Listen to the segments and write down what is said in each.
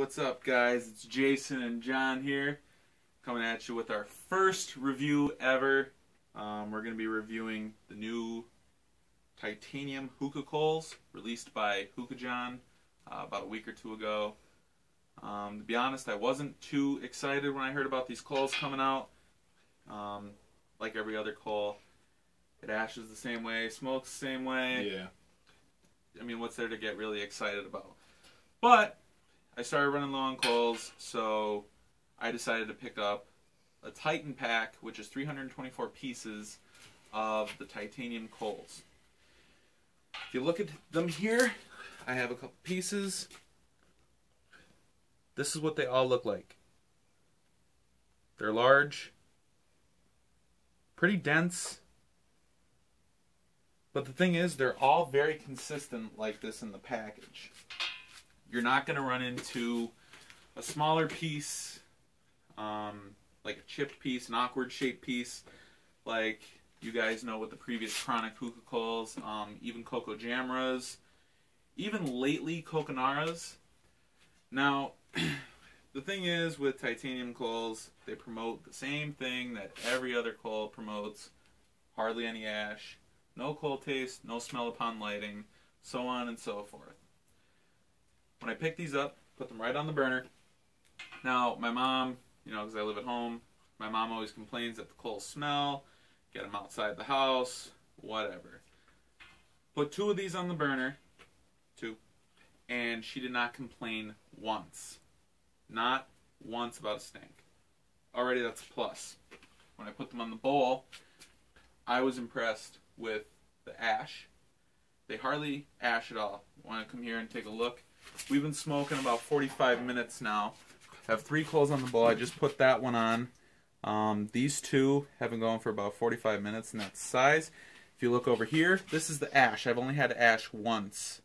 What's up, guys? It's Jason and John here, coming at you with our first review ever. We're going to be reviewing the new titanium hookah coals released by Hookah about a week or two ago. To be honest, I wasn't too excited when I heard about these coals coming out. Like every other coal, it ashes the same way, smokes the same way. Yeah. I mean, what's there to get really excited about? But I started running low on coals, so I decided to pick up a Titan pack, which is 324 pieces of the titanium coals. If you look at them here, I have a couple pieces. This is what they all look like. They're large, pretty dense, but the thing is, they're all very consistent like this in the package. You're not going to run into a smaller piece, like a chipped piece, an awkward shaped piece, like you guys know with the previous chronic hookah coals, even Coco Jamras, even lately Coconaras. Now, the thing is with titanium coals, they promote the same thing that every other coal promotes: hardly any ash, no coal taste, no smell upon lighting, so on and so forth. When I pick these up, put them right on the burner. Now, my mom, because I live at home, my mom always complains that the coals smell, get them outside the house, whatever. Put two of these on the burner, and she did not complain once. Not once about a stink. Already that's a plus. When I put them on the bowl, I was impressed with the ash. They hardly ash at all. Want to come here and take a look? We've been smoking about 45 minutes now. Have 3 coals on the bowl. I just put that one on. These two have been going for about 45 minutes, and that's size. If you look over here, this is the ash. I've only had ash once,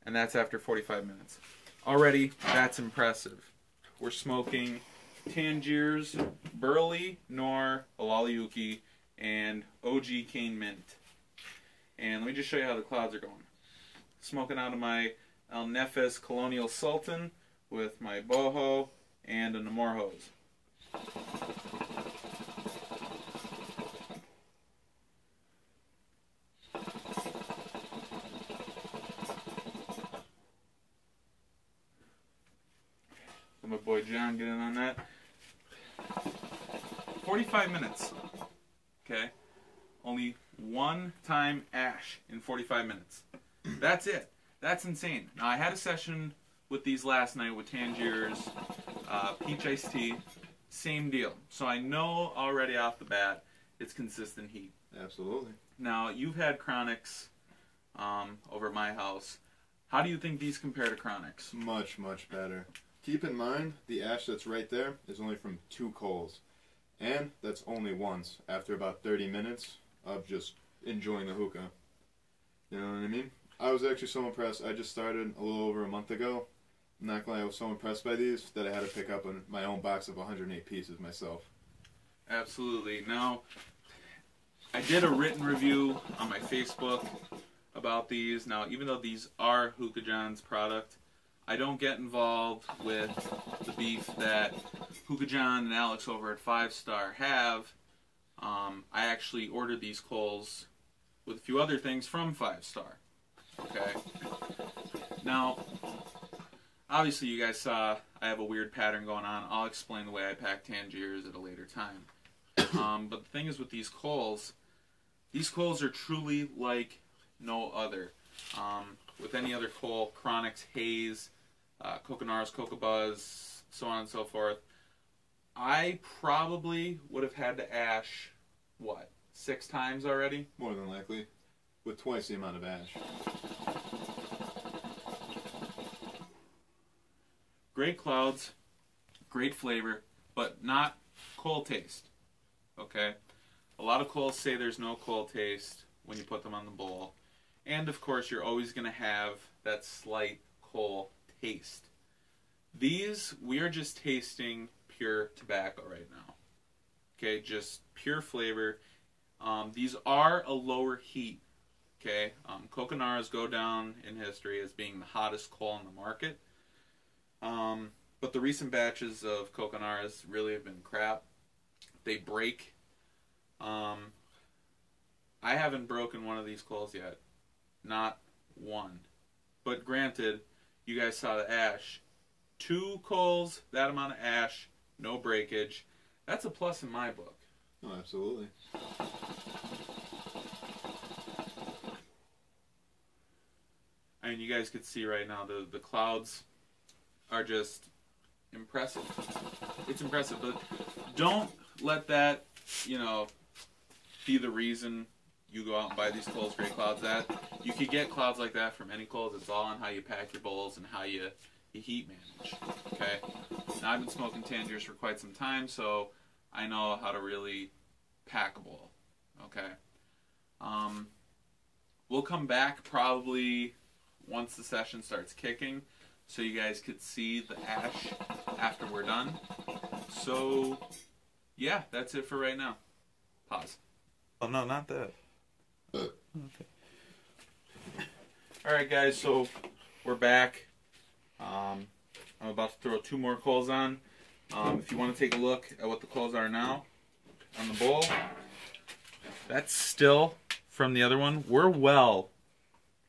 and that's after 45 minutes. Already, that's impressive. We're smoking Tangier's Burley, Nor, Alaliuki, and OG Cane Mint. And let me just show you how the clouds are going. Smoking out of my El Nefes Colonial Sultan with my boho and a Namor hose. My boy John get in on that. 45 minutes. Okay? Only one time ash in 45 minutes. That's it. That's insane. Now, I had a session with these last night with Tangier's Peach Iced Tea. Same deal. So I know already off the bat it's consistent heat. Absolutely. Now, you've had Chronics over at my house. How do you think these compare to Chronics? Much, much better. Keep in mind, the ash that's right there is only from 2 coals. And that's only once, after about 30 minutes of just enjoying the hookah. You know what I mean? I was actually so impressed. I just started a little over a month ago. I'm not gonna lie, I was so impressed by these that I had to pick up my own box of 108 pieces myself. Absolutely. Now, I did a written review on my Facebook about these. Now, even though these are Hookah John's product, I don't get involved with the beef that Hookah John and Alex over at 5 Star have. I actually ordered these coals with a few other things from 5 Star. Okay. Now, obviously you guys saw I have a weird pattern going on. I'll explain the way I pack Tangiers at a later time. But the thing is with these coals are truly like no other. With any other coal, Chronics, Haze, Coconaras, Cocoa Buzz, so on and so forth, I probably would have had to ash, 6 times already? More than likely. With twice the amount of ash. Great clouds, great flavor, but not coal taste. Okay? A lot of coals say there's no coal taste when you put them on the bowl. And of course, you're always going to have that slight coal taste. These, we are just tasting pure tobacco right now. Okay, just pure flavor. These are a lower heat. Okay, Coconaras go down in history as being the hottest coal in the market. But the recent batches of Coconaras really have been crap. They break. I haven't broken one of these coals yet. Not one. But granted, you guys saw the ash. 2 coals, that amount of ash, no breakage. That's a plus in my book. Oh, absolutely. I mean, you guys could see right now the clouds are just impressive. It's impressive, but don't let that, you know, be the reason you go out and buy these coals, great clouds at. You could get clouds like that from any coals. It's all on how you pack your bowls and how you heat manage. Okay? Now, I've been smoking Tangiers for quite some time, so I know how to really pack a bowl. Okay? We'll come back probably once the session starts kicking, so you guys could see the ash after we're done. So, yeah, that's it for right now. Pause. Oh, no, not that. Okay. Alright, guys, so we're back. I'm about to throw 2 more coals on. If you want to take a look at what the coals are now on the bowl, that's still from the other one. We're well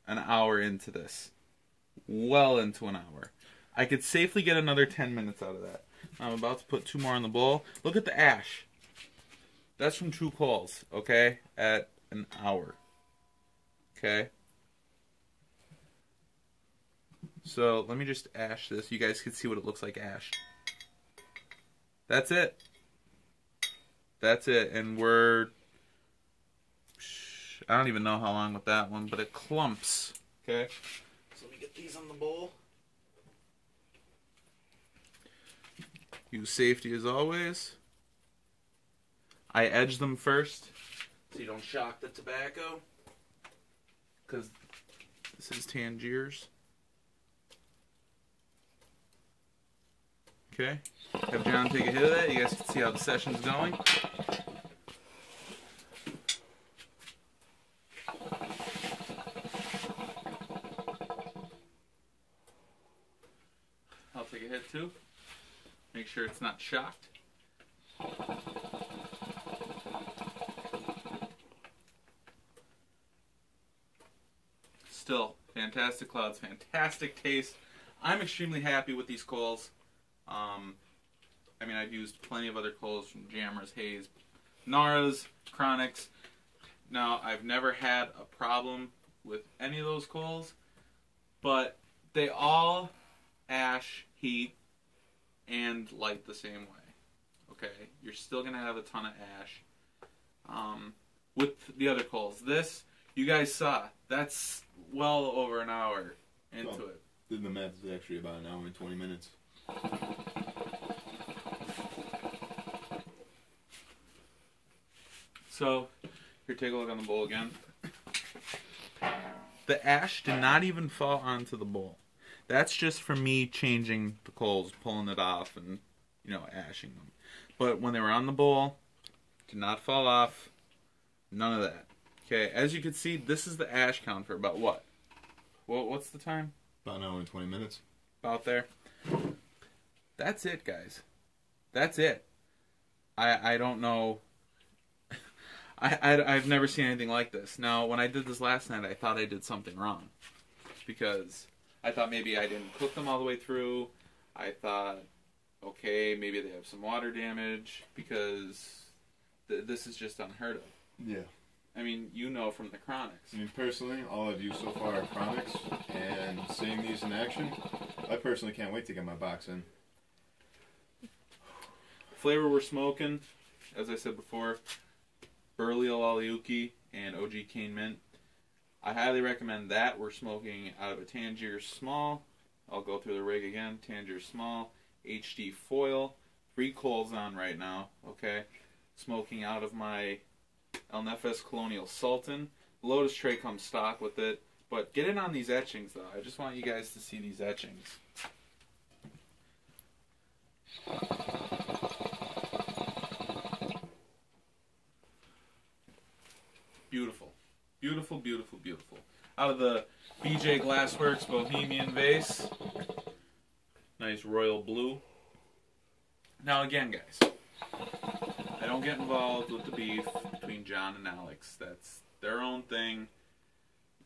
an hour into this. Well into an hour. I could safely get another 10 minutes out of that. I'm about to put 2 more on the bowl. Look at the ash. That's from 2 coals, okay? At an hour. Okay? So, let me just ash this. You guys can see what it looks like ashed. That's it. That's it. And we're... I don't even know how long with that one, but it clumps. Okay? So let me get these on the bowl. Use safety as always. I edge them first so you don't shock the tobacco. Because this is Tangiers. Okay. Have John take a hit of that. You guys can see how the session's going. I'll take a hit too. Make sure it's not shocked. Still, fantastic clouds, fantastic taste. I'm extremely happy with these coals. I mean, I've used plenty of other coals from Jammers, Haze, Naras, Chronics. Now, I've never had a problem with any of those coals, but they all ash, heat, and light the same way. Okay? You're still going to have a ton of ash. With the other coals. This, you guys saw, that's well over an hour into it. The math is actually about an hour and 20 minutes. So, here, take a look on the bowl again. The ash did not even fall onto the bowl. That's just from me changing the coals, pulling it off, and, you know, ashing them. But when they were on the bowl, did not fall off. None of that. Okay, as you can see, this is the ash count for about what? What's the time? About an hour and 20 minutes. About there. That's it, guys. That's it. I don't know. I've never seen anything like this. Now, when I did this last night, I thought I did something wrong. Because I thought maybe I didn't cook them all the way through. I thought, okay, maybe they have some water damage. Because this is just unheard of. Yeah. I mean, you know from the Chronics. I mean, personally, all I've used so far are Chronics. And seeing these in action, I personally can't wait to get my box in. Flavor we're smoking, as I said before, Burley Aliuki and OG Cane Mint. I highly recommend that. We're smoking out of a Tangier Small. I'll go through the rig again. Tangier Small, HD foil, 3 coals on right now. Okay, smoking out of my El Nefes Colonial Sultan. Lotus tray comes stock with it. But get in on these etchings, though. I just want you guys to see these etchings. Beautiful. Beautiful, beautiful, beautiful. Out of the BJ Glassworks Bohemian Vase. Nice royal blue. Now again, guys, I don't get involved with the beef between John and Alex. That's their own thing.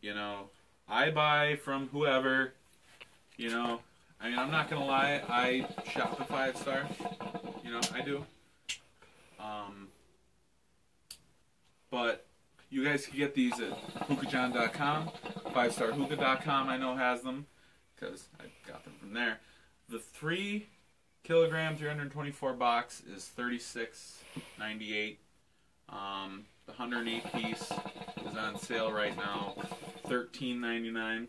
You know, I buy from whoever. You know, I mean, I'm not gonna lie. I shop at 5 Star. You know, I do. But you guys can get these at hookahjohn.com. 5starhookah.com I know has them because I got them from there. The 3 kilogram 324 box is $36.98. The 108 piece is on sale right now, $13.99.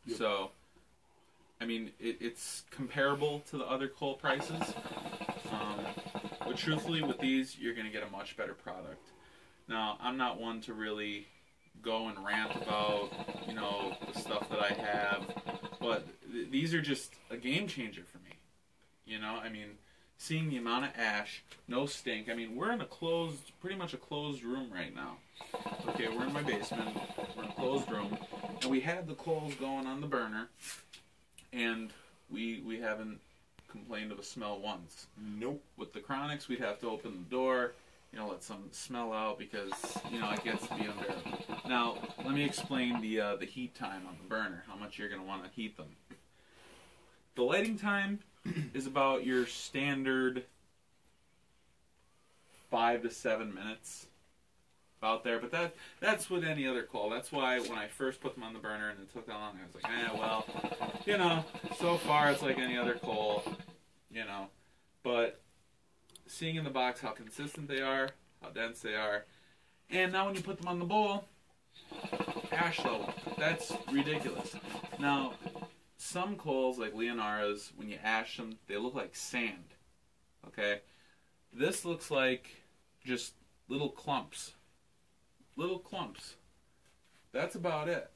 Yep. So, I mean, it's comparable to the other coal prices. But truthfully, with these, you're going to get a much better product. Now, I'm not one to really go and rant about, you know, the stuff that I have, but these are just a game changer for me. You know, I mean, seeing the amount of ash, no stink. I mean, we're in a pretty much a closed room right now. Okay, we're in my basement, we're in a closed room, and we had the coals going on the burner, and we haven't complained of a smell once. Nope. With the chronics, we'd have to open the door, you know, let some smell out because, you know, it gets to be unbearable. Now, let me explain the heat time on the burner, how much you're going to want to heat them. The lighting time is about your standard 5 to 7 minutes, about there. But that's with any other coal. That's why when I first put them on the burner and it took that long, I was like, well, you know, so far it's like any other coal, you know. But seeing in the box how consistent they are, how dense they are, and now when you put them on the bowl, ash level, that's ridiculous. Now, some coals, like Leonara's, when you ash them, they look like sand, okay? This looks like just little clumps. Little clumps. That's about it.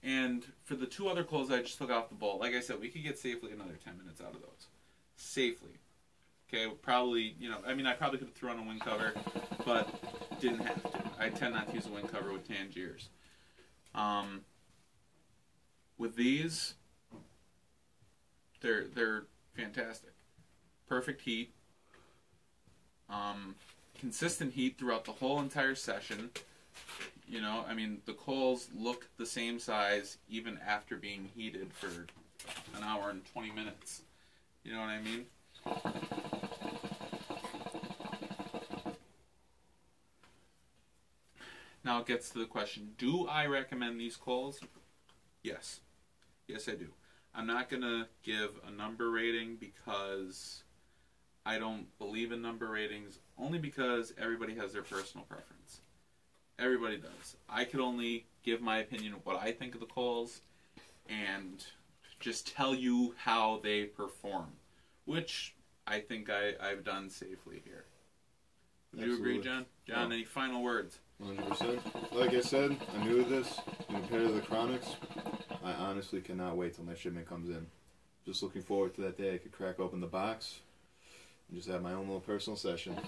And for the 2 other coals I just took off the bowl, like I said, we could get safely another 10 minutes out of those. Safely. Okay, probably, you know, I mean, I probably could have thrown a wing cover, but didn't have to. I tend not to use a wing cover with Tangiers. With these, they're fantastic. Perfect heat. Consistent heat throughout the whole entire session. You know, I mean, the coals look the same size even after being heated for an hour and 20 minutes. You know what I mean? Now it gets to the question, do I recommend these coals? Yes. Yes, I do. I'm not going to give a number rating because I don't believe in number ratings, only because everybody has their personal preference. Everybody does. I could only give my opinion of what I think of the coals and just tell you how they perform, which I think I've done safely here. Would you agree, John? John, any final words? 100%. Like I said, I'm new to this. Compared to the Chronics, I honestly cannot wait till my shipment comes in. Just looking forward to that day I could crack open the box and just have my own little personal session.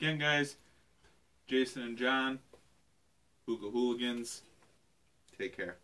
Again, guys, Jason and John, Hookah Hooligans, take care.